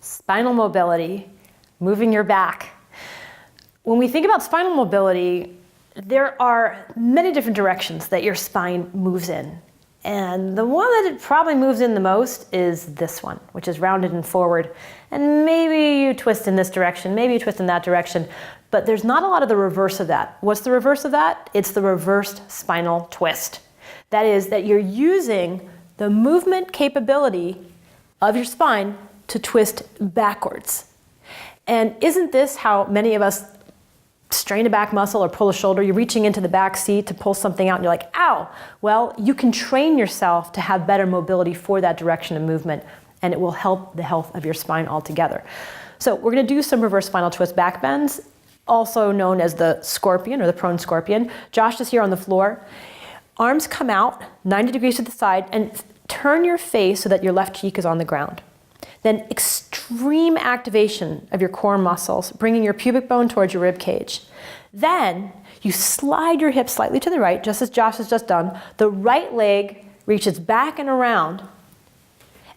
spinal mobility, moving your back. When we think about spinal mobility, there are many different directions that your spine moves in. And the one that it probably moves in the most is this one, which is rounded and forward. And maybe you twist in this direction, maybe you twist in that direction, but there's not a lot of the reverse of that. What's the reverse of that? It's the reversed spinal twist. That is that you're using the movement capability of your spine to twist backwards. And isn't this how many of us strain a back muscle or pull a shoulder? You're reaching into the back seat to pull something out and you're like, ow! Well, you can train yourself to have better mobility for that direction of movement, and it will help the health of your spine altogether. So we're going to do some reverse spinal twist back bends, also known as the scorpion or the prone scorpion. Josh is here on the floor. Arms come out 90 degrees to the side and turn your face so that your left cheek is on the ground. Then extreme activation of your core muscles, bringing your pubic bone towards your rib cage. Then you slide your hips slightly to the right, just as Josh has just done. The right leg reaches back and around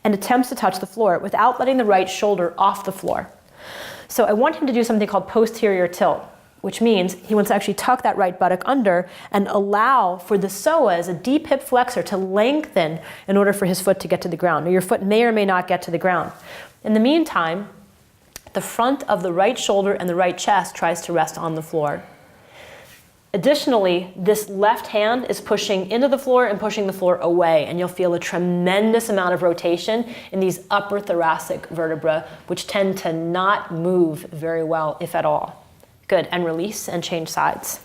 and attempts to touch the floor without letting the right shoulder off the floor. So I want him to do something called posterior tilt, which means he wants to actually tuck that right buttock under and allow for the psoas, a deep hip flexor, to lengthen in order for his foot to get to the ground. Now, your foot may or may not get to the ground. In the meantime, the front of the right shoulder and the right chest tries to rest on the floor. Additionally, this left hand is pushing into the floor and pushing the floor away, and you'll feel a tremendous amount of rotation in these upper thoracic vertebrae, which tend to not move very well, if at all. Good, and release and change sides.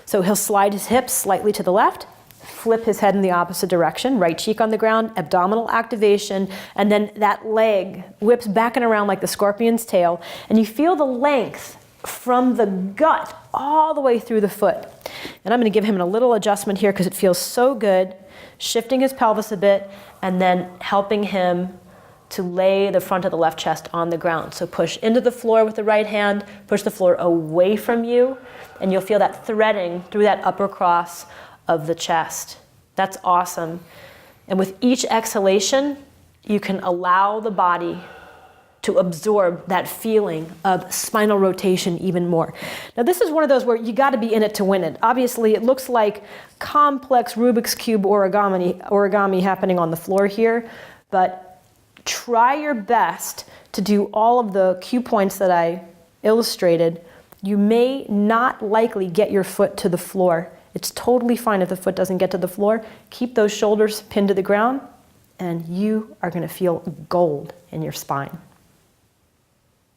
So he'll slide his hips slightly to the left, flip his head in the opposite direction, right cheek on the ground, abdominal activation, and then that leg whips back and around like the scorpion's tail, and you feel the length from the gut all the way through the foot. And I'm going to give him a little adjustment here because it feels so good, shifting his pelvis a bit, and then helping him to lay the front of the left chest on the ground. So push into the floor with the right hand, push the floor away from you, and you'll feel that threading through that upper cross of the chest. That's awesome. And with each exhalation, you can allow the body to absorb that feeling of spinal rotation even more. Now, this is one of those where you got to be in it to win it. Obviously, it looks like complex Rubik's Cube origami happening on the floor here, but try your best to do all of the cue points that I illustrated. You may not likely get your foot to the floor. It's totally fine if the foot doesn't get to the floor. Keep those shoulders pinned to the ground, and you are going to feel gold in your spine.